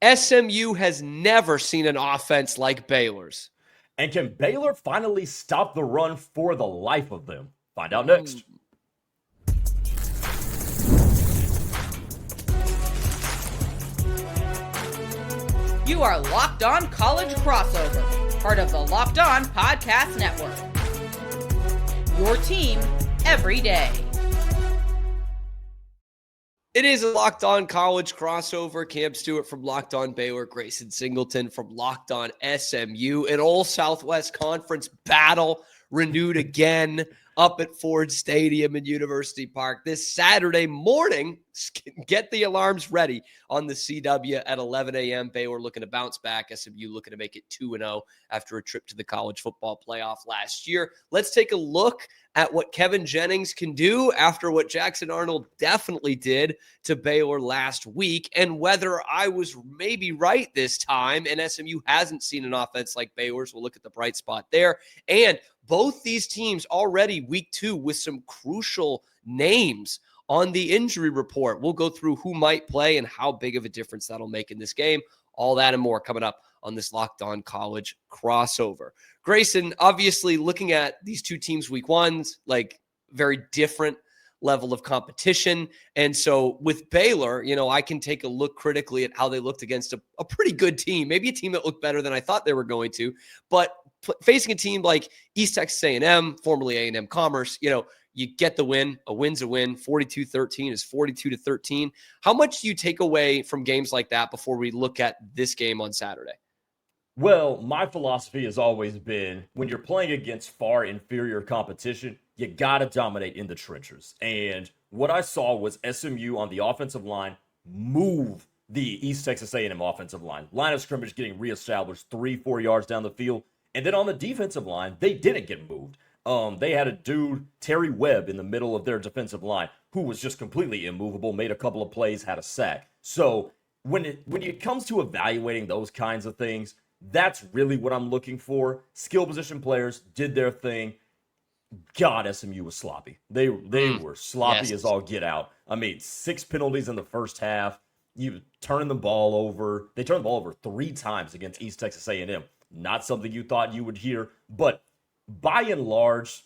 SMU has never seen an offense like Baylor's. And can Baylor finally stop the run for the life of them? Find out Mm. next. You are Locked On College Crossover, part of the Locked On Podcast Network. Your team every day. It is a Locked On College Crossover. Cam Stuart from Locked On Baylor, Grayson Singleton from Locked On SMU. An all Southwest Conference battle renewed again up at Ford Stadium in University Park this Saturday morning. Get the alarms ready on the CW at 11 a.m. Baylor looking to bounce back. SMU looking to make it 2-0 after a trip to the college football playoff last year. Let's take a look at what Kevin Jennings can do after what Jackson Arnold definitely did to Baylor last week, and whether I was maybe right this time and SMU hasn't seen an offense like Baylor's. We'll look at the bright spot there. And both these teams already week 2 with some crucial names on the injury report. We'll go through who might play and how big of a difference that'll make in this game. All that and more coming up on this Locked On College crossover. Grayson, obviously looking at these two teams week 1s, like very different level of competition. And so with Baylor, I can take a look critically at how they looked against a pretty good team, maybe a team that looked better than I thought they were going to, but facing a team like East Texas A&M, formerly A&M Commerce, you get the win. A win's a win. 42-13 is 42-13. How much do you take away from games like that before we look at this game on Saturday? Well, my philosophy has always been when you're playing against far inferior competition, you got to dominate in the trenches. And what I saw was SMU on the offensive line move the East Texas A&M offensive line. Line of scrimmage getting reestablished 3-4 yards down the field. And then on the defensive line, they didn't get moved. They had a dude, Terry Webb, in the middle of their defensive line who was just completely immovable, made a couple of plays, had a sack. So when it comes to evaluating those kinds of things, that's really what I'm looking for. Skill position players did their thing. God, SMU was sloppy. They were sloppy as all get out. I mean, 6 penalties in the first half. You turning the ball over. They turned the ball over 3 times against East Texas A&M. Not something you thought you would hear, but by and large,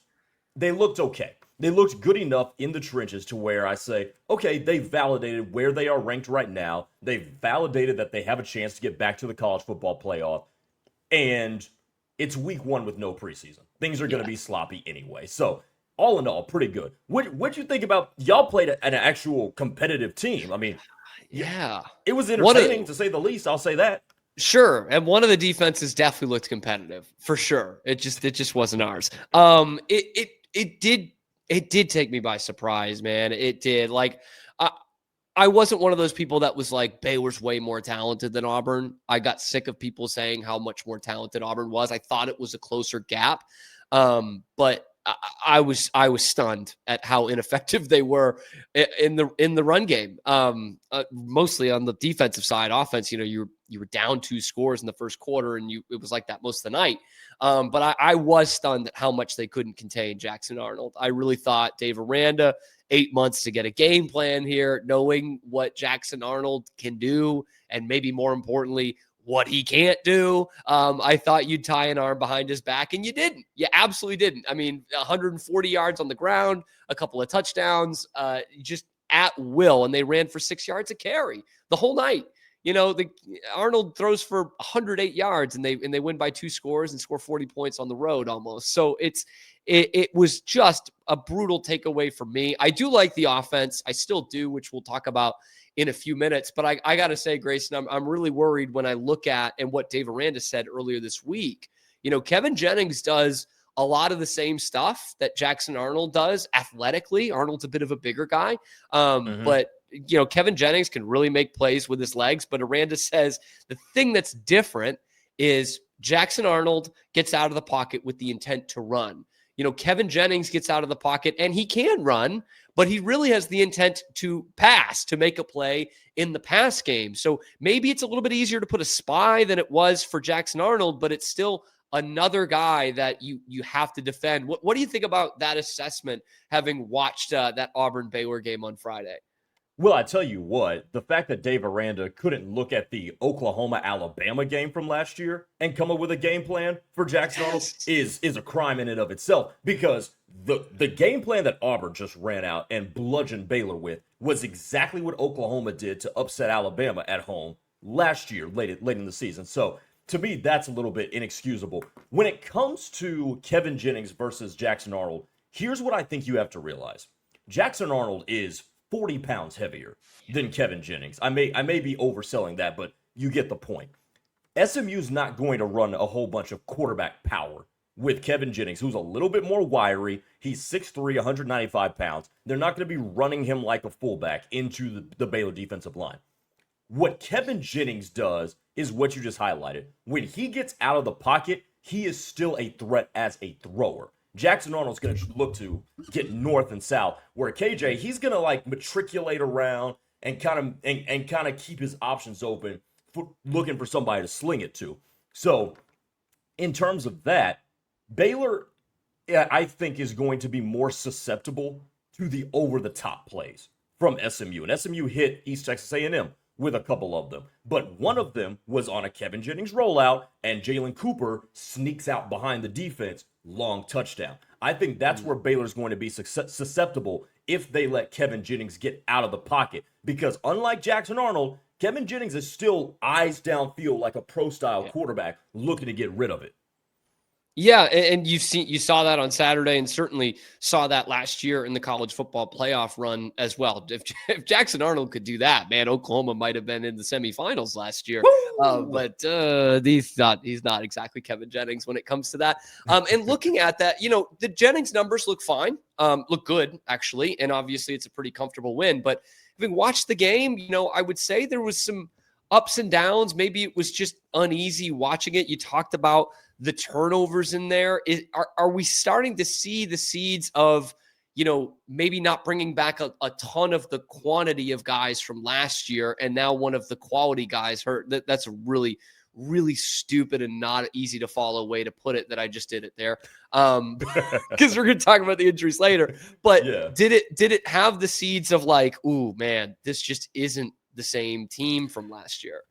they looked okay. They looked good enough in the trenches to where I say, okay, they validated where they are ranked right now. They validated that they have a chance to get back to the college football playoff. And it's week 1 with no preseason. Things are going to be sloppy anyway. So all in all, pretty good. What'd you think about, y'all played an actual competitive team. I mean, yeah, it was entertaining to say the least. I'll say that. Sure. And one of the defenses definitely looked competitive for sure. It just wasn't ours. It did take me by surprise, man. It did. Like, I wasn't one of those people that was like, Baylor's way more talented than Auburn. I got sick of people saying how much more talented Auburn was. I thought it was a closer gap. But I was stunned at how ineffective they were in the run game. Mostly on the defensive side. Offense, you were down 2 scores in the first quarter, and it was like that most of the night. But I was stunned at how much they couldn't contain Jackson Arnold. I really thought Dave Aranda, 8 months to get a game plan here, knowing what Jackson Arnold can do, and maybe more importantly, what he can't do. I thought you'd tie an arm behind his back, and you didn't. You absolutely didn't. I mean, 140 yards on the ground, a couple of touchdowns, just at will, and they ran for 6 yards a carry the whole night. Arnold throws for 108 yards, and they win by 2 scores and score 40 points on the road almost. So it was just a brutal takeaway for me. I do like the offense. I still do, which we'll talk about in a few minutes. But I got to say, Grayson, I'm really worried when I look at and what Dave Aranda said earlier this week. Kevin Jennings does a lot of the same stuff that Jackson Arnold does athletically. Arnold's a bit of a bigger guy. But Kevin Jennings can really make plays with his legs. But Aranda says the thing that's different is Jackson Arnold gets out of the pocket with the intent to run. Kevin Jennings gets out of the pocket and he can run, but he really has the intent to pass, to make a play in the pass game. So maybe it's a little bit easier to put a spy than it was for Jackson Arnold, but it's still another guy that you have to defend. What do you think about that assessment, having watched that Auburn Baylor game on Friday? Well, I tell you what, the fact that Dave Aranda couldn't look at the Oklahoma-Alabama game from last year and come up with a game plan for Jackson Arnold is a crime in and of itself, because the game plan that Auburn just ran out and bludgeoned Baylor with was exactly what Oklahoma did to upset Alabama at home last year, late in the season. So to me, that's a little bit inexcusable. When it comes to Kevin Jennings versus Jackson Arnold, here's what I think you have to realize. Jackson Arnold is 40 pounds heavier than Kevin Jennings. I may be overselling that, but you get the point. SMU's not going to run a whole bunch of quarterback power with Kevin Jennings, who's a little bit more wiry. He's 6'3", 195 pounds. They're not going to be running him like a fullback into the Baylor defensive line. What Kevin Jennings does is what you just highlighted. When he gets out of the pocket, he is still a threat as a thrower. Jackson Arnold's going to look to get north and south, where KJ, he's going to like matriculate around and kind of keep his options open, looking for somebody to sling it to. So in terms of that, Baylor, I think, is going to be more susceptible to the over-the-top plays from SMU. And SMU hit East Texas A&M with a couple of them. But one of them was on a Kevin Jennings rollout, and Jalen Cooper sneaks out behind the defense, long touchdown. I think that's where Baylor's going to be susceptible if they let Kevin Jennings get out of the pocket. Because unlike Jackson Arnold, Kevin Jennings is still eyes downfield like a pro-style quarterback looking to get rid of it. Yeah, and you saw that on Saturday, and certainly saw that last year in the college football playoff run as well. If Jackson Arnold could do that, man, Oklahoma might have been in the semifinals last year. But he's not exactly Kevin Jennings when it comes to that. And looking at that, the Jennings numbers look fine, look good actually, and obviously it's a pretty comfortable win. But having watched the game, I would say there was some ups and downs. Maybe it was just uneasy watching it. You talked about the turnovers in there. Are we starting to see the seeds of, maybe not bringing back a ton of the quantity of guys from last year, and now one of the quality guys hurt? That's a really, really stupid and not easy to follow way to put it that I just did it there. Because we're going to talk about the injuries later. But yeah. Did it have the seeds of like, ooh, man, this just isn't the same team from last year?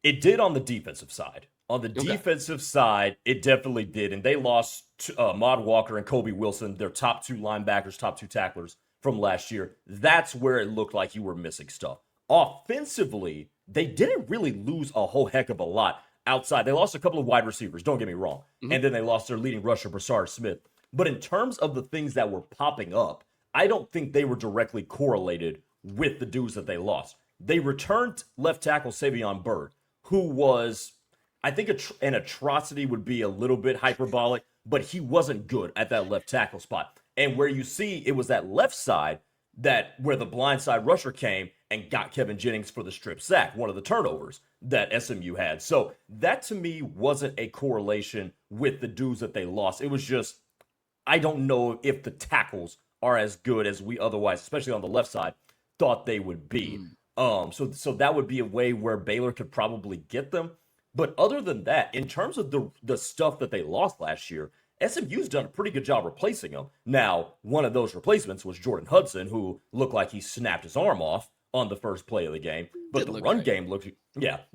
It did on the defensive side. On the defensive side, it definitely did. And they lost Ahmad Walker and Kobe Wilson, their top two linebackers, top two tacklers from last year. That's where it looked like you were missing stuff. Offensively, they didn't really lose a whole heck of a lot outside. They lost a couple of wide receivers, don't get me wrong. Mm-hmm. And then they lost their leading rusher, Broussard Smith. But in terms of the things that were popping up, I don't think they were directly correlated with the dudes that they lost. They returned left tackle Savion Byrd, who was, I think an atrocity would be a little bit hyperbolic, but he wasn't good at that left tackle spot. And where you see it was that left side where the blindside rusher came and got Kevin Jennings for the strip sack, one of the turnovers that SMU had. So that to me wasn't a correlation with the dudes that they lost. It was just, I don't know if the tackles are as good as we otherwise, especially on the left side, thought they would be. So that would be a way where Baylor could probably get them. But other than that, in terms of the stuff that they lost last year, SMU's done a pretty good job replacing them. Now, one of those replacements was Jordan Hudson, who looked like he snapped his arm off on the first play of the game. But the run game looked, it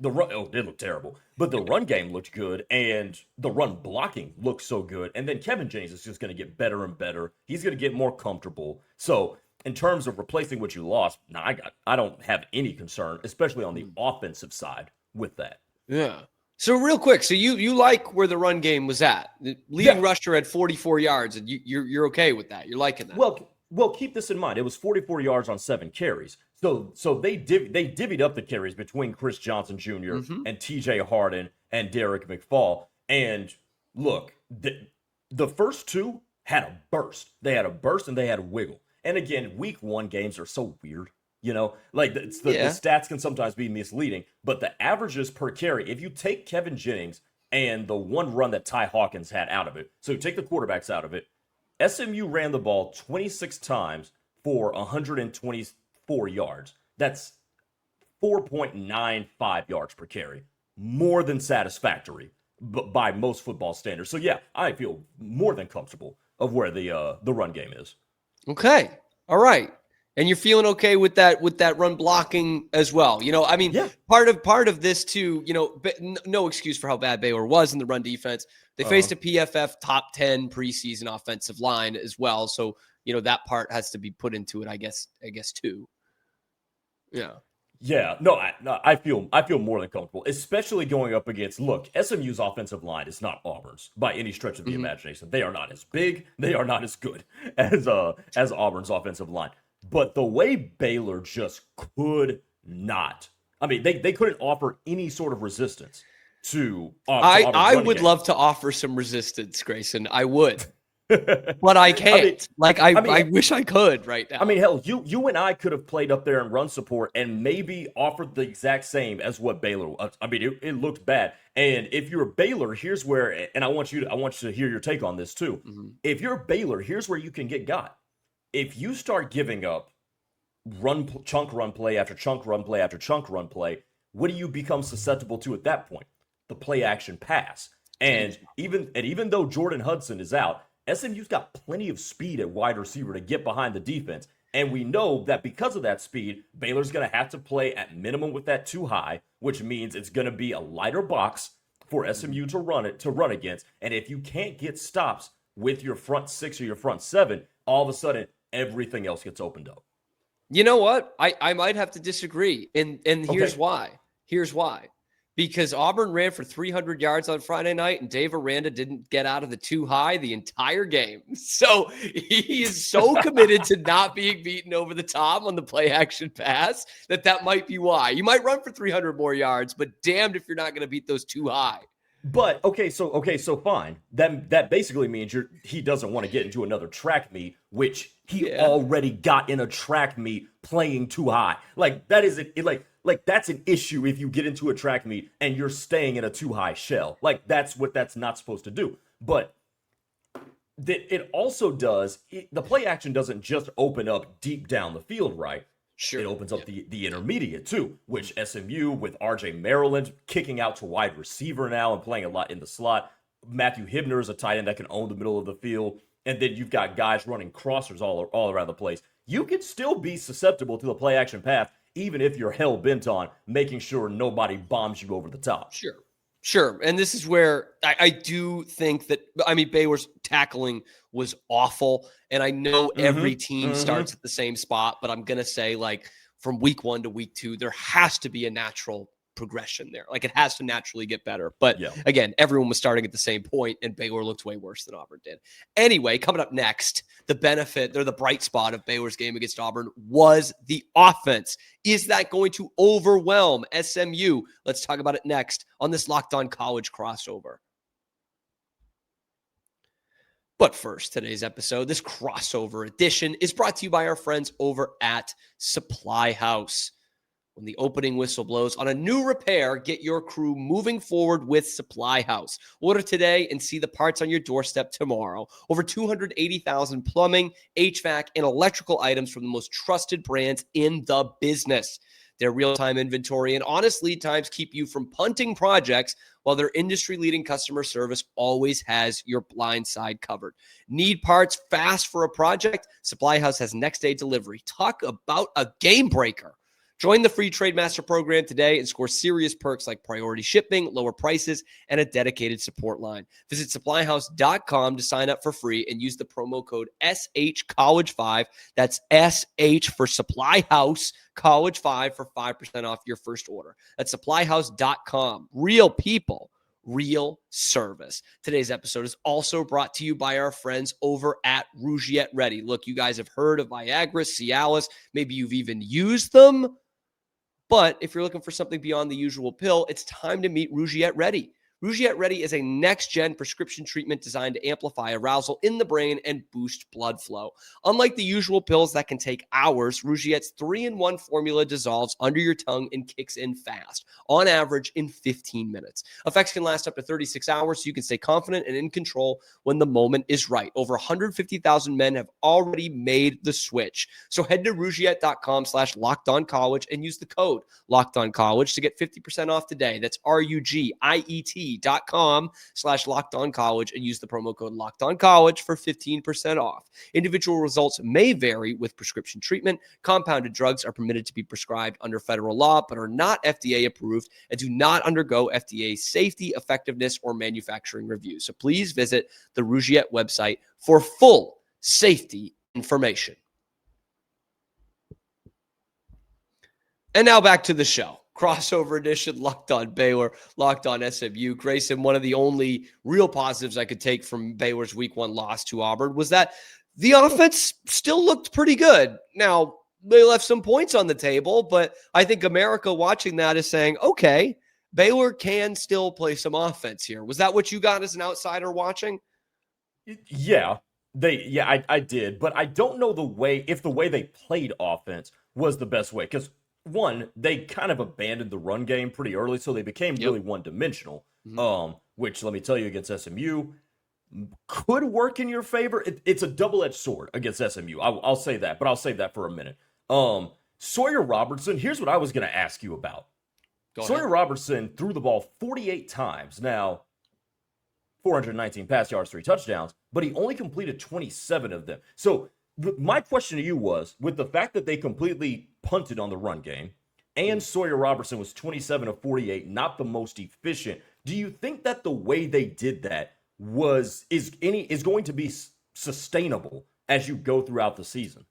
did look terrible. But the run game looked good, and the run blocking looked so good. And then Kevin Jennings is just going to get better and better. He's going to get more comfortable. So in terms of replacing what you lost, I don't have any concern, especially on the offensive side with that. Yeah. So real quick, so you like where the run game was at? The leading rusher at 44 yards, and you're okay with that? You're liking that? Well, keep this in mind. It was 44 yards on 7 carries. So they divvied up the carries between Chris Johnson Jr. And T.J. Harden and Derek McFall. And look, the first two had a burst. They had a burst and they had a wiggle. And again, week 1 games are so weird. Like the stats can sometimes be misleading, but the averages per carry, if you take Kevin Jennings and the one run that Ty Hawkins had out of it, so you take the quarterbacks out of it, SMU ran the ball 26 times for 124 yards. That's 4.95 yards per carry. More than satisfactory by most football standards. So yeah, I feel more than comfortable of where the run game is. Okay. All right. And you're feeling okay with that run blocking as well. You know, I mean, part of this too, you know, no excuse for how bad Baylor was in the run defense. They faced a PFF top 10 preseason offensive line as well. So, you know, that part has to be put into it, I guess too. Yeah. Yeah, no, I feel more than comfortable, especially going up against. Look, SMU's offensive line is not Auburn's by any stretch of the imagination. They are not as big, they are not as good as Auburn's offensive line. But the way Baylor just could not, I mean, they couldn't offer any sort of resistance to Auburn's I would game. love to offer some resistance, Grayson. I would. But I can't. I wish I could right now. I mean, hell, you and I could have played up there and run support and maybe offered the exact same as what Baylor was. I mean, it looked bad. And if you're Baylor, here's where, and I want you to hear your take on this too. If you're Baylor, here's where you can get got. If you start giving up chunk run play after chunk run play after chunk run play, what do you become susceptible to at that point? The play action pass. And even though Jordan Hudson is out, SMU's got plenty of speed at wide receiver to get behind the defense. And we know that because of that speed, Baylor's going to have to play at minimum with that too high, which means it's going to be a lighter box for SMU to run against. And if you can't get stops with your front six or your front seven, all of a sudden everything else gets opened up. You know what? I might have to disagree. And here's why. Here's why. Because Auburn ran for 300 yards on Friday night, and Dave Aranda didn't get out of the too high the entire game. So he is so committed to not being beaten over the top on the play action pass that might be why. You might run for 300 more yards, but damned if you're not going to beat those too high. But so fine. That basically means he doesn't want to get into another track meet, which he already got in a track meet playing too high. Like that is like that's an issue if you get into a track meet and you're staying in a too high shell. Like that's not supposed to do. But it also does. The play action doesn't just open up deep down the field, right? Sure. It opens up the intermediate too, which SMU with RJ Maryland kicking out to wide receiver now and playing a lot in the slot. Matthew Hibner is a tight end that can own the middle of the field. And then you've got guys running crossers all around the place. You could still be susceptible to the play action path, even if you're hell bent on making sure nobody bombs you over the top. Sure. And this is where I do think that, I mean, Baylor's tackling was awful. And I know every team starts at the same spot, but I'm going to say, like, from week 1 to week 2, there has to be a natural progression there. Like, it has to naturally get better. But again, everyone was starting at the same point, and Baylor looked way worse than Auburn did. Anyway, coming up next, the bright spot of Baylor's game against Auburn was the offense. Is that going to overwhelm SMU? Let's talk about it next on this Locked On College crossover. But first, today's episode, this crossover edition, is brought to you by our friends over at Supply House. When the opening whistle blows on a new repair, get your crew moving forward with Supply House. Order today and see the parts on your doorstep tomorrow. Over 280,000 plumbing, HVAC, and electrical items from the most trusted brands in the business. Their real-time inventory and honest lead times keep you from punting projects, while their industry-leading customer service always has your blind side covered. Need parts fast for a project? Supply House has next-day delivery. Talk about a game breaker. Join the free Trade Master program today and score serious perks like priority shipping, lower prices, and a dedicated support line. Visit supplyhouse.com to sign up for free and use the promo code SHCollege5. That's SH for Supply House College 5 for 5% off your first order. That's supplyhouse.com. Real people, real service. Today's episode is also brought to you by our friends over at Rougiette Ready. Look, you guys have heard of Viagra, Cialis. Maybe you've even used them. But if you're looking for something beyond the usual pill, it's time to meet Rougiette Ready. Rougiette Ready is a next-gen prescription treatment designed to amplify arousal in the brain and boost blood flow. Unlike the usual pills that can take hours, Rougiette's 3-in-1 formula dissolves under your tongue and kicks in fast, on average in 15 minutes. Effects can last up to 36 hours, so you can stay confident and in control when the moment is right. Over 150,000 men have already made the switch. So head to Rougiette.com/LockedOnCollege and use the code LockedOnCollege to get 50% off today. That's RUGIET. AT&T.com/LockedOnCollege and use the promo code LockedOnCollege for 15% off. Individual results may vary with prescription treatment. Compounded drugs are permitted to be prescribed under federal law, but are not FDA approved and do not undergo FDA safety, effectiveness, or manufacturing reviews. So please visit the Rougiette website for full safety information. And now back to the show. Crossover edition, Locked On Baylor, Locked On SMU. Grayson, one of the only real positives I could take from Baylor's week 1 loss to Auburn was that the offense still looked pretty good. Now, they left some points on the table, but I think America watching that is saying, okay, Baylor can still play some offense here. Was that what you got as an outsider watching? Yeah, I did, but I don't know the way they played offense was the best way, because one, they kind of abandoned the run game pretty early, so they became really one-dimensional. Which, let me tell you, against SMU could work in your favor. It's a double-edged sword against SMU. I'll say that, but I'll save that for a minute. Sawyer Robertson, here's what I was going to ask you about. Sawyer Robertson threw the ball 48 times. Now, 419 pass yards, 3 touchdowns, but he only completed 27 of them. So my question to you was, with the fact that they completely punted on the run game and Sawyer Robertson was 27 of 48, not the most efficient, do you think that the way they did that is going to be sustainable as you go throughout the season?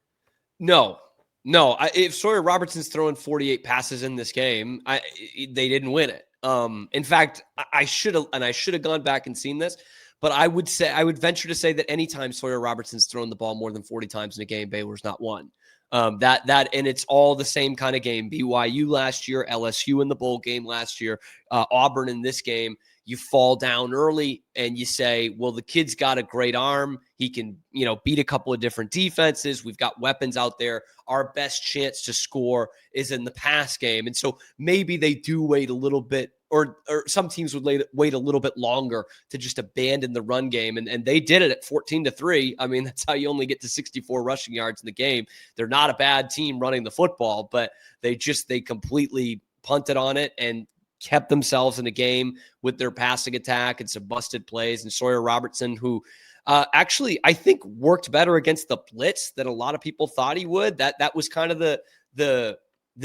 No. If Sawyer Robertson's throwing 48 passes in this game, they didn't win it. In fact, I should have gone back and seen this, but I would venture to say that anytime Sawyer Robertson's thrown the ball more than 40 times in a game, Baylor's not won. And it's all the same kind of game. BYU last year, LSU in the bowl game last year, Auburn in this game. You fall down early and you say, well, the kid's got a great arm. He can, beat a couple of different defenses. We've got weapons out there. Our best chance to score is in the pass game. And so maybe they do wait a little bit, or some teams would wait a little bit longer to just abandon the run game. And they did it at 14-3. I mean, that's how you only get to 64 rushing yards in the game. They're not a bad team running the football, but they completely punted on it and kept themselves in a game with their passing attack and some busted plays. And Sawyer Robertson, who actually I think worked better against the blitz than a lot of people thought he would. That was kind of the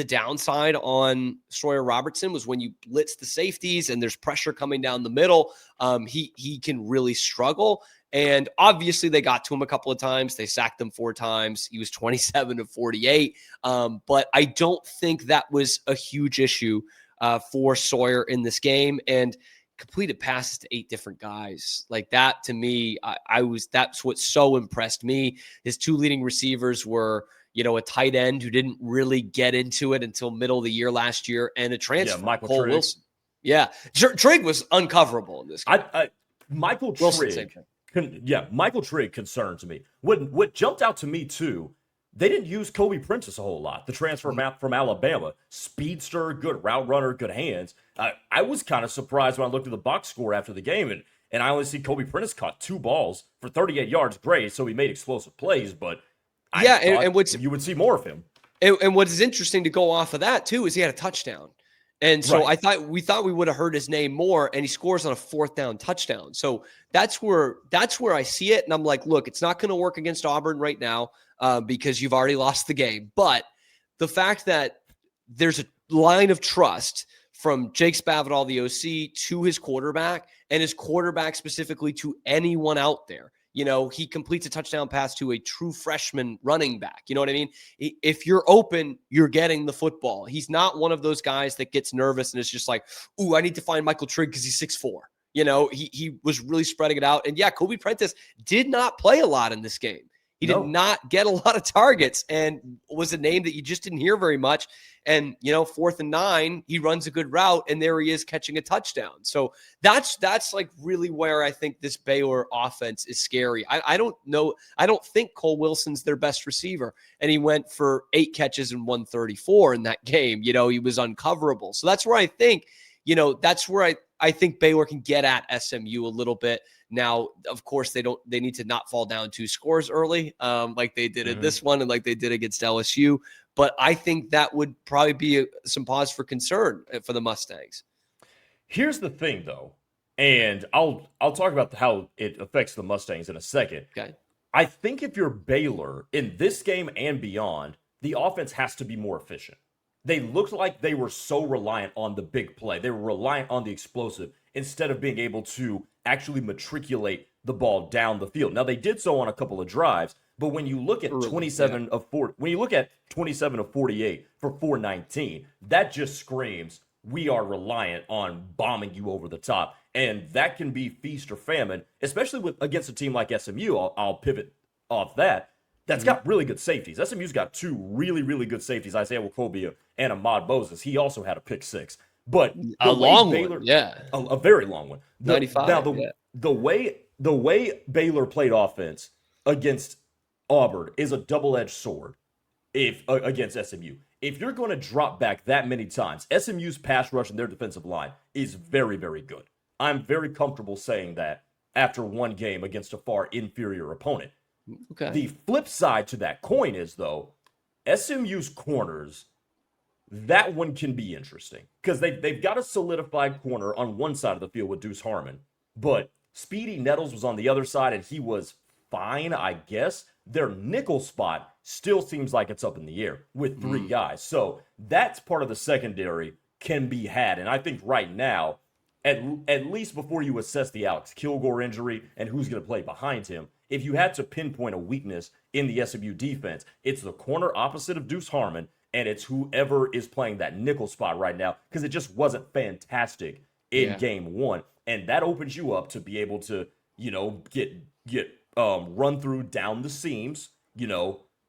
downside on Sawyer Robertson, was when you blitz the safeties and there's pressure coming down the middle, he can really struggle. And obviously they got to him a couple of times. They sacked him 4 times. He was 27 of 48. But I don't think that was a huge issue for Sawyer in this game, and completed passes to 8 different guys. Like that, to me, that's what so impressed me. His 2 leading receivers were, a tight end who didn't really get into it until middle of the year last year, and a transfer, Michael Cole Trigg. Wilson. Yeah, Trigg was uncoverable in this game. Michael Trigg concerns me. What jumped out to me too, they didn't use Kobe Prentice a whole lot. The transfer from Alabama, speedster, good route runner, good hands. I was kind of surprised when I looked at the box score after the game, and I only see Kobe Prentice caught 2 balls for 38 yards. Great, so he made explosive plays, but you would see more of him. And what is interesting to go off of that too is he had a touchdown. And so I thought we would have heard his name more, and he scores on a 4th down touchdown. So that's where I see it. And I'm like, look, it's not going to work against Auburn right now because you've already lost the game. But the fact that there's a line of trust from Jake Spavital, the OC, to his quarterback, and his quarterback specifically to anyone out there. He completes a touchdown pass to a true freshman running back. You know what I mean? If you're open, you're getting the football. He's not one of those guys that gets nervous and is just like, ooh, I need to find Michael Trigg because he's 6'4". He was really spreading it out. And yeah, Kobe Prentice did not play a lot in this game. He did not get a lot of targets and was a name that you just didn't hear very much. And, 4th and 9, he runs a good route, and there he is catching a touchdown. So that's like really where I think this Baylor offense is scary. I don't know. I don't think Cole Wilson's their best receiver, and he went for 8 catches and 134 in that game. He was uncoverable. So that's where I think, I think Baylor can get at SMU a little bit. Now, of course, they need to not fall down 2 scores early, like they did in this one and like they did against LSU. But I think that would probably be some pause for concern for the Mustangs. Here's the thing, though. And I'll talk about how it affects the Mustangs in a second. Okay. I think if you're Baylor in this game and beyond, the offense has to be more efficient. They looked like they were so reliant on the big play. They were reliant on the explosive instead of being able to actually matriculate the ball down the field. Now they did so on a couple of drives, but when you look at 27 of 4, when you look at 27 of 48 for 419, that just screams we are reliant on bombing you over the top. And that can be feast or famine, especially against a team like SMU. I'll pivot off that. That's got really good safeties. SMU's got two really, really good safeties, Isaiah Wacobia and Ahmad Moses. He also had a pick six. But a long one, a very long one. 95. Now, the way Baylor played offense against Auburn is a double-edged sword against SMU. If you're going to drop back that many times, SMU's pass rush and their defensive line is very, very good. I'm very comfortable saying that after one game against a far inferior opponent. Okay. The flip side to that coin is, though, SMU's corners, that one can be interesting because they've got a solidified corner on one side of the field with Deuce Harmon, but Speedy Nettles was on the other side and he was fine, I guess. Their nickel spot still seems like it's up in the air with three guys. So that's part of the secondary can be had. And I think right now, at least before you assess the Alex Kilgore injury and who's going to play behind him, if you had to pinpoint a weakness in the SMU defense, it's the corner opposite of Deuce Harmon, and it's whoever is playing that nickel spot right now because it just wasn't fantastic in game one. And that opens you up to be able to, get run through down the seams,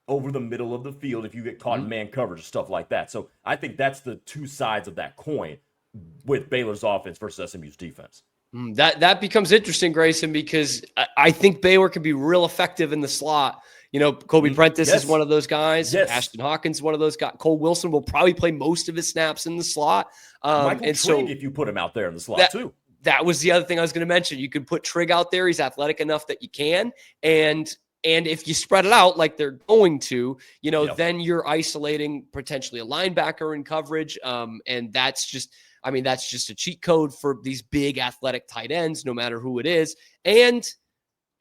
over the middle of the field if you get caught in man coverage and stuff like that. So I think that's the two sides of that coin with Baylor's offense versus SMU's defense. That becomes interesting, Grayson, because I think Baylor can be real effective in the slot. Kobe Prentice is one of those guys. Yes. Ashton Hawkins is one of those guys. Cole Wilson will probably play most of his snaps in the slot. Michael Trigg, if you put him out there in the slot too. That was the other thing I was going to mention. You could put Trigg out there. He's athletic enough that you can. And if you spread it out like they're going to, then you're isolating potentially a linebacker in coverage. And that's just a cheat code for these big athletic tight ends, no matter who it is. And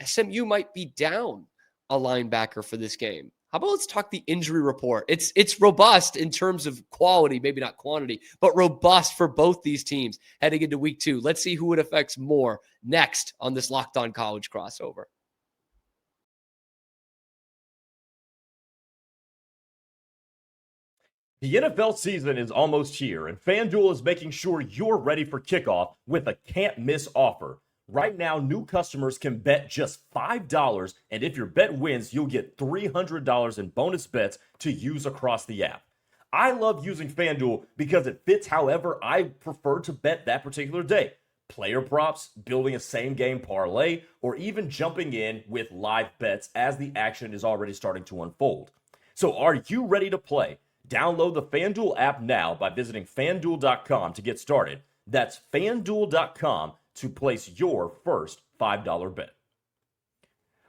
SMU might be down a linebacker for this game. How about let's talk the injury report? It's robust in terms of quality, maybe not quantity, but robust for both these teams heading into week 2. Let's see who it affects more next on this Locked On College crossover. The NFL season is almost here, and FanDuel is making sure you're ready for kickoff with a can't-miss offer. Right now, new customers can bet just $5, and if your bet wins, you'll get $300 in bonus bets to use across the app. I love using FanDuel because it fits however I prefer to bet that particular day. Player props, building a same-game parlay, or even jumping in with live bets as the action is already starting to unfold. So are you ready to play? Download the FanDuel app now by visiting FanDuel.com to get started. That's FanDuel.com to place your first $5 bet.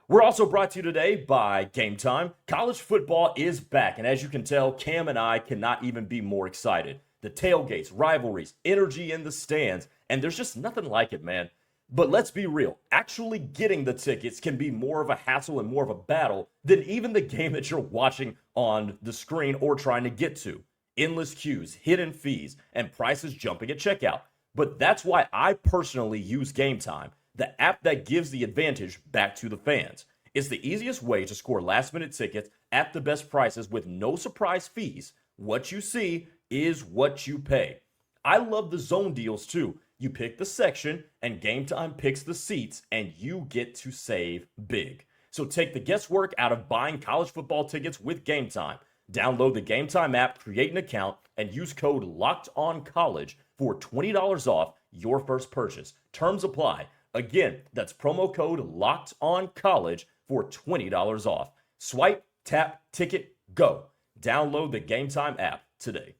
We're also brought to you today by Game Time. College football is back, and as you can tell, Cam and I cannot even be more excited. The tailgates, rivalries, energy in the stands, and there's just nothing like it, man. But let's be real, actually getting the tickets can be more of a hassle and more of a battle than even the game that you're watching on the screen or trying to get to. Endless queues, hidden fees, and prices jumping at checkout. But that's why I personally use Game Time, the app that gives the advantage back to the fans. It's the easiest way to score last-minute tickets at the best prices with no surprise fees. What you see is what you pay. I love the zone deals too. You pick the section, and Game Time picks the seats, and you get to save big. So take the guesswork out of buying college football tickets with Game Time. Download the Game Time app, create an account, and use code LOCKEDONCollege for $20 off your first purchase. Terms apply. Again, that's promo code LOCKEDONCollege for $20 off. Swipe, tap, ticket, go. Download the Game Time app today.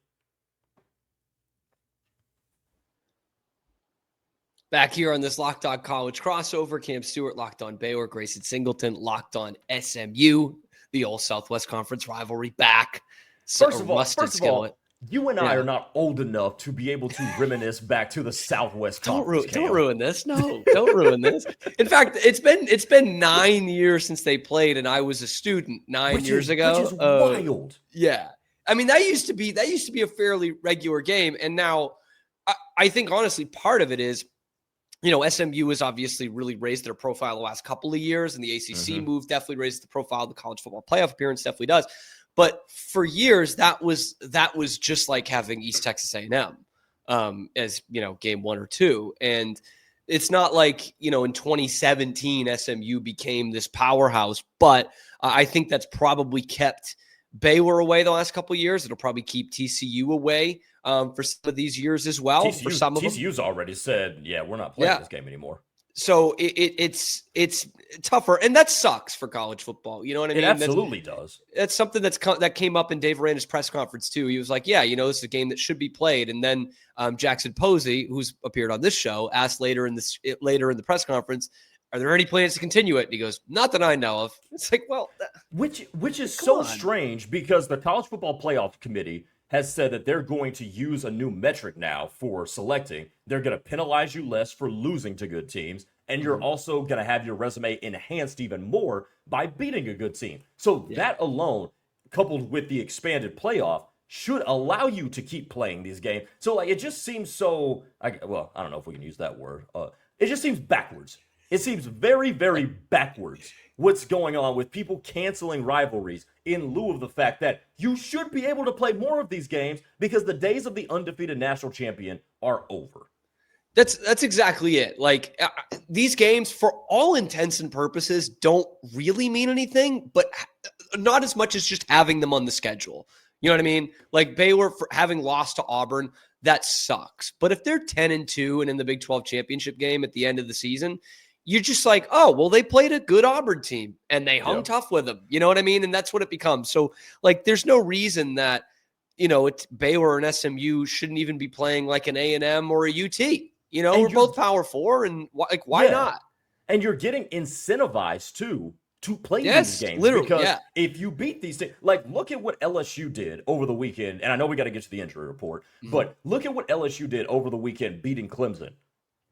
Back here on this Locked On College crossover, Cam Stuart, Locked On Baylor, Grayson Singleton, Locked On SMU, the old Southwest Conference rivalry back. First of all, You and I Yeah. are not old enough to be able to reminisce back to the Southwest Conference. Don't ruin this. No, don't ruin this. In fact, it's been 9 years since they played, and I was a student 9 years ago. Which is wild. Yeah, I mean that used to be a fairly regular game, and now I think honestly part of it is, SMU has obviously really raised their profile the last couple of years, and the ACC move definitely raised the profile. The college football playoff appearance definitely does. But for years, that was just like having East Texas A&M as game 1 or 2, and it's not like in 2017 SMU became this powerhouse. But I think that's probably kept Baylor away the last couple of years. It'll probably keep TCU away for some of these years as well. For some of them, TCU's already said, "Yeah, we're not playing this game anymore." So it's tougher, and that sucks for college football. You know what I mean? It absolutely does. That's something that came up in Dave Aranda's press conference too. He was like, "Yeah, this is a game that should be played." And then Jackson Posey, who's appeared on this show, asked later in the press conference, "Are there any plans to continue it?" And he goes, "Not that I know of." It's like, well, which is so strange because the College Football Playoff Committee has said that they're going to use a new metric now for selecting. They're going to penalize you less for losing to good teams, and you're also going to have your resume enhanced even more by beating a good team. So that alone, coupled with the expanded playoff, should allow you to keep playing these games. So it just seems so, I don't know if we can use that word. It just seems backwards. It seems very, very backwards what's going on with people canceling rivalries in lieu of the fact that you should be able to play more of these games because the days of the undefeated national champion are over. That's exactly it. Like these games, for all intents and purposes, don't really mean anything, but not as much as just having them on the schedule. You know what I mean? Like Baylor for having lost to Auburn, that sucks. But if they're 10-2 and in the Big 12 championship game at the end of the season, you're just like, oh, well, they played a good Auburn team and they hung tough with them. You know what I mean? And that's what it becomes. So, like, there's no reason that, it's Baylor and SMU shouldn't even be playing like an A&M or a UT. We're both Power 4, and why not? And you're getting incentivized, too, to play these games. Literally, because if you beat these teams, like, look at what LSU did over the weekend. And I know we got to get to the injury report, but look at what LSU did over the weekend beating Clemson.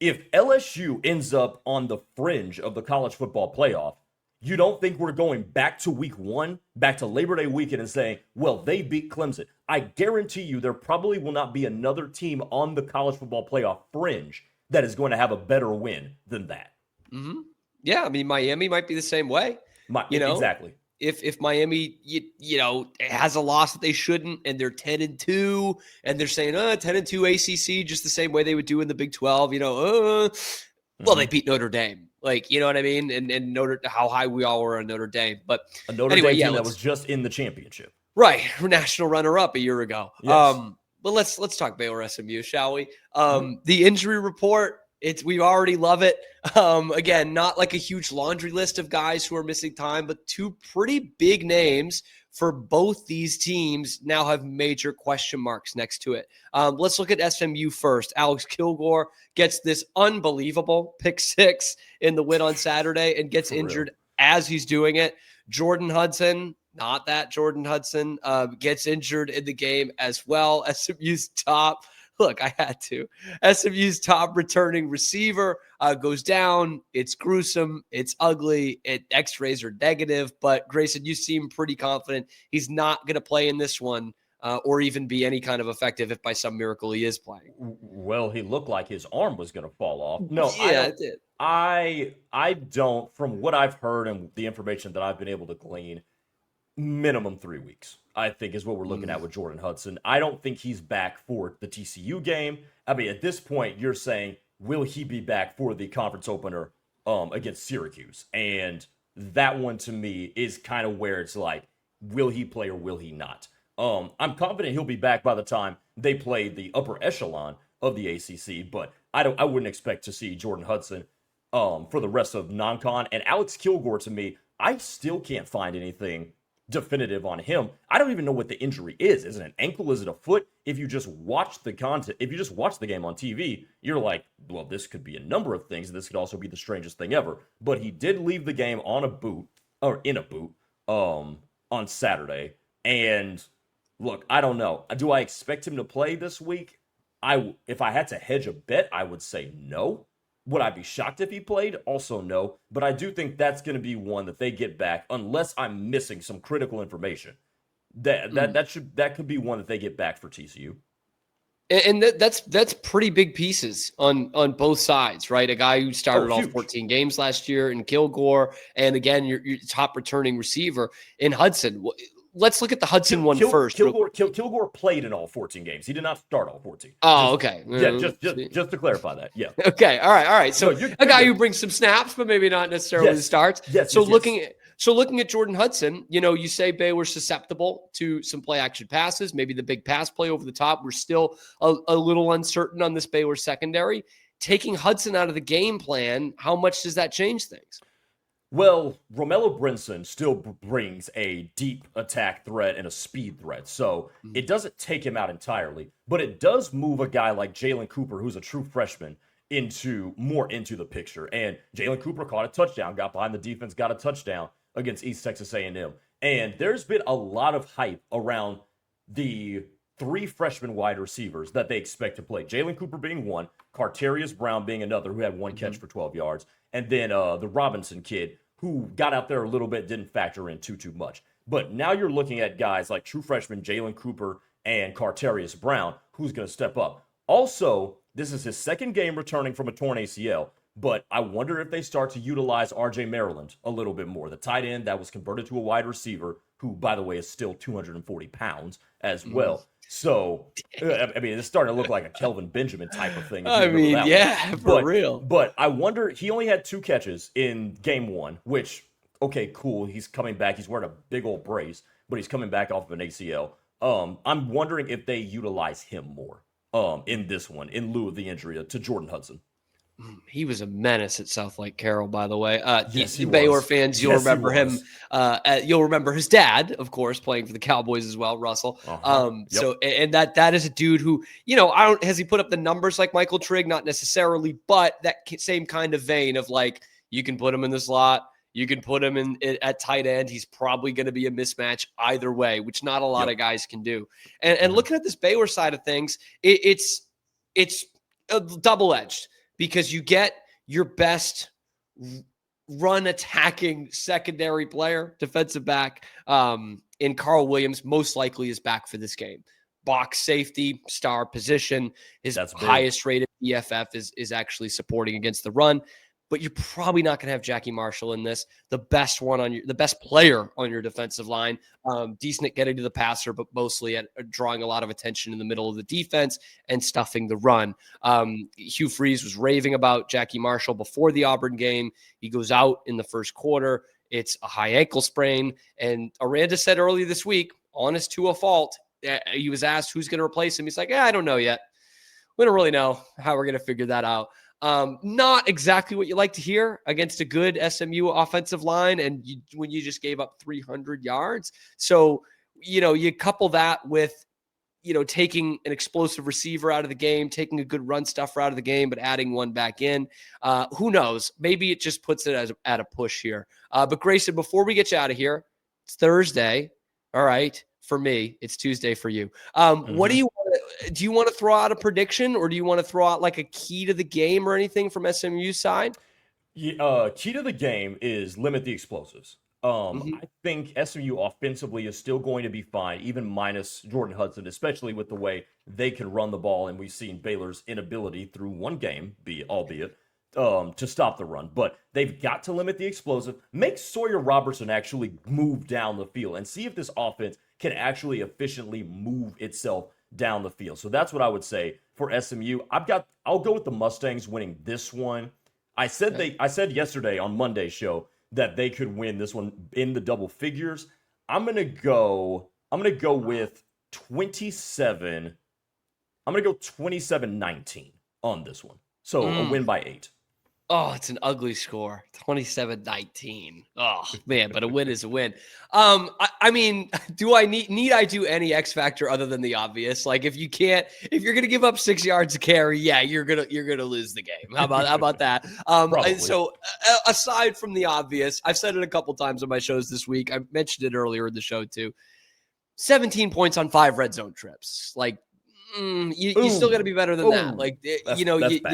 If LSU ends up on the fringe of the college football playoff, you don't think we're going back to week 1, back to Labor Day weekend and saying, well, they beat Clemson. I guarantee you there probably will not be another team on the college football playoff fringe that is going to have a better win than that. Mm-hmm. Yeah, I mean, Miami might be the same way. Exactly. If Miami, has a loss that they shouldn't, and they're 10-2, and they're saying, 10-2 ACC, just the same way they would do in the Big 12, well, they beat Notre Dame. Like, you know what I mean? And how high we all were on Notre Dame. But a Notre Dame team that was just in the championship. Right. National runner-up a year ago. Yes. But let's talk Baylor SMU, shall we? The injury report, we already love it. Again, not like a huge laundry list of guys who are missing time, but two pretty big names for both these teams now have major question marks next to it. Let's look at SMU first. Alex Kilgore gets this unbelievable pick 6 in the win on Saturday and gets injured as he's doing it. Jordan Hudson, not that Jordan Hudson, gets injured in the game as well. SMU's top returning receiver goes down. It's gruesome. It's ugly. X-rays are negative. But Grayson, you seem pretty confident he's not going to play in this one or even be any kind of effective if by some miracle he is playing. Well, he looked like his arm was going to fall off. No, it did. I don't, from what I've heard and the information that I've been able to glean, minimum 3 weeks, I think, is what we're looking at with Jordan Hudson. I don't think he's back for the TCU game. I mean, at this point, you're saying, will he be back for the conference opener against Syracuse? And that one, to me, is kind of where it's like, will he play or will he not? I'm confident he'll be back by the time they play the upper echelon of the ACC, but I wouldn't expect to see Jordan Hudson for the rest of non-con. And Alex Kilgore, to me, I still can't find anything definitive on him. I don't even know what the injury is. Is it an ankle? Is it a foot? If you just watch the content, if you just watch the game on TV, you're like, well, this could be a number of things. This could also be the strangest thing ever. But he did leave the game in a boot on Saturday. And Look, I don't know. Do I expect him to play this week? If I had to hedge a bet, I would say no. Would I be shocked if he played? Also no. But I do think that's going to be one that they get back, unless I'm missing some critical information. That could be one that they get back for TCU. And that's pretty big pieces on both sides, right? A guy who started all 14 games last year in Kilgore, and again, your top returning receiver in Hudson. Let's look at the Hudson one first. Kilgore played in all 14 games. He did not start all 14. Okay. Yeah, just to clarify that. Yeah. Okay. All right. So a guy who brings some snaps, but maybe not necessarily starts. Yes. Looking at Jordan Hudson, you say Baylor's susceptible to some play action passes, maybe the big pass play over the top. We're still a little uncertain on this Baylor secondary. Taking Hudson out of the game plan, how much does that change things? Well, Romello Brinson still brings a deep attack threat and a speed threat, so it doesn't take him out entirely, but it does move a guy like Jalen Cooper, who's a true freshman, into the picture. And Jalen Cooper caught a touchdown, got behind the defense, got a touchdown against East Texas A&M. And there's been a lot of hype around the 3 freshman wide receivers that they expect to play. Jalen Cooper being one, Carterius Brown being another, who had one catch for 12 yards, and then the Robinson kid, who got out there a little bit, didn't factor in too much. But now you're looking at guys like true freshmen Jalen Cooper and Carterius Brown, who's going to step up. Also, this is his second game returning from a torn ACL, but I wonder if they start to utilize R.J. Maryland a little bit more, the tight end that was converted to a wide receiver, who, by the way, is still 240 pounds as well. So, I mean, it's starting to look like a Kelvin Benjamin type of thing. For real. But I wonder, he only had 2 catches in game 1, which, okay, cool. He's coming back. He's wearing a big old brace, but he's coming back off of an ACL. I'm wondering if they utilize him more in this one, in lieu of the injury to Jordan Hudson. He was a menace at South Lake Carroll, by the way. Yes, Baylor fans, you'll remember him. You'll remember his dad, of course, playing for the Cowboys as well, Russell. So, and that is a dude who, has he put up the numbers like Michael Trigg? Not necessarily, but that same kind of vein of like, you can put him in the slot, you can put him in at tight end. He's probably going to be a mismatch either way, which not a lot of guys can do. And looking at this Baylor side of things, it's a double-edged, because you get your best run attacking secondary player, defensive back, in Carl Williams, most likely is back for this game. Box safety, star position. His highest rated EFF is actually supporting against the run. But you're probably not going to have Jackie Marshall in this. The best player on your defensive line, decent at getting to the passer, but mostly at drawing a lot of attention in the middle of the defense and stuffing the run. Hugh Freeze was raving about Jackie Marshall before the Auburn game. He goes out in the first quarter. It's a high ankle sprain. And Aranda said earlier this week, honest to a fault, he was asked who's going to replace him. He's like, I don't know yet. We don't really know how we're going to figure that out. Not exactly what you like to hear against a good SMU offensive line, and when you just gave up 300 yards. So, you couple that with, taking an explosive receiver out of the game, taking a good run stuffer out of the game, but adding one back in. Who knows? Maybe it just puts it at a push here. But Grayson, before we get you out of here, it's Thursday. All right. For me, it's Tuesday for you. What do you want to throw out a prediction, or do you want to throw out like a key to the game or anything from SMU's side? Key to the game is limit the explosives. I think SMU offensively is still going to be fine, even minus Jordan Hudson, especially with the way they can run the ball. And we've seen Baylor's inability through one game, albeit, to stop the run. But they've got to limit the explosive, make Sawyer Robertson actually move down the field, and see if this offense can actually efficiently move itself down the field. So that's what I would say for SMU. I'll go with the Mustangs winning this one. I said yesterday on Monday's show that they could win this one in the double figures. I'm gonna go with 27. I'm gonna go 27-19 on this one. So a win by 8. Oh, it's an ugly score. 27-19. Oh, man, but a win is a win. I mean, do I need I do any X factor other than the obvious? Like if you're going to give up 6 yards to carry, yeah, you're going to lose the game. How about that? So aside from the obvious, I've said it a couple times on my shows this week. I mentioned it earlier in the show too. 17 points on 5 red zone trips. Like, you still got to be better than that. Like, you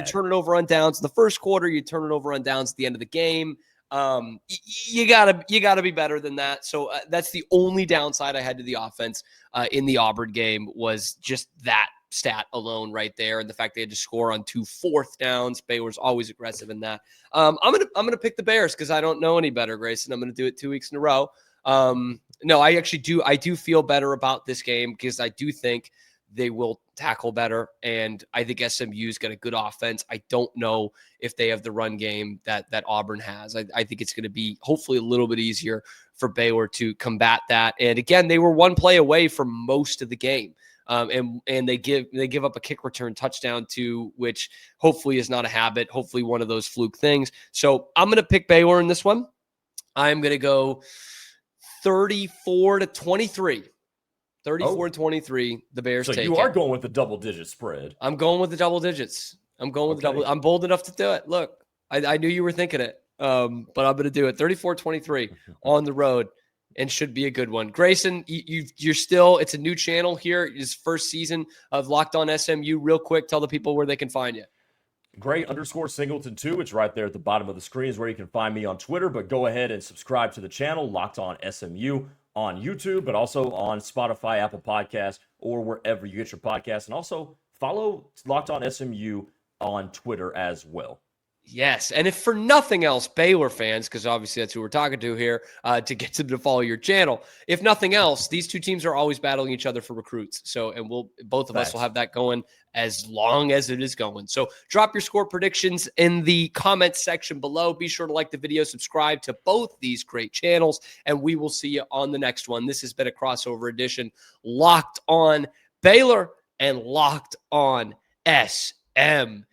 turn it over on downs in the first quarter, you turn it over on downs at the end of the game. You gotta be better than that. So that's the only downside I had to the offense in the Auburn game, was just that stat alone right there, and the fact they had to score on 2 4th downs. Baylor's always aggressive in that. I'm gonna pick the Bears because I don't know any better, Grayson. I'm gonna do it 2 weeks in a row. No, I actually do. I do feel better about this game because I do think they will tackle better, and I think SMU's got a good offense. I don't know if they have the run game that Auburn has. I think it's going to be hopefully a little bit easier for Baylor to combat that. And again, they were 1 play away from most of the game. And they give up a kick return touchdown to, which hopefully is not a habit, hopefully one of those fluke things. So I'm going to pick Baylor in this one. I'm going to go 34-23. 34-23, the Bears take it. So you are going with the double-digit spread. I'm going with the double digits. I'm bold enough to do it. Look, I knew you were thinking it, but I'm going to do it. 34-23 on the road, and should be a good one. Grayson, you're still, it's a new channel here. It's first season of Locked On SMU. Real quick, tell the people where they can find you. Gray_Singleton 2. It's right there at the bottom of the screen is where you can find me on Twitter, but go ahead and subscribe to the channel, Locked On SMU, on YouTube, but also on Spotify, Apple Podcasts, or wherever you get your podcasts. And also follow Locked On SMU on Twitter as well. Yes, and if for nothing else, Baylor fans, because obviously that's who we're talking to here, to get them to follow your channel. If nothing else, these two teams are always battling each other for recruits. So, and both of us will have that going as long as it is going. So drop your score predictions in the comments section below. Be sure to like the video, subscribe to both these great channels, and we will see you on the next one. This has been a crossover edition, Locked On Baylor and Locked On SMU.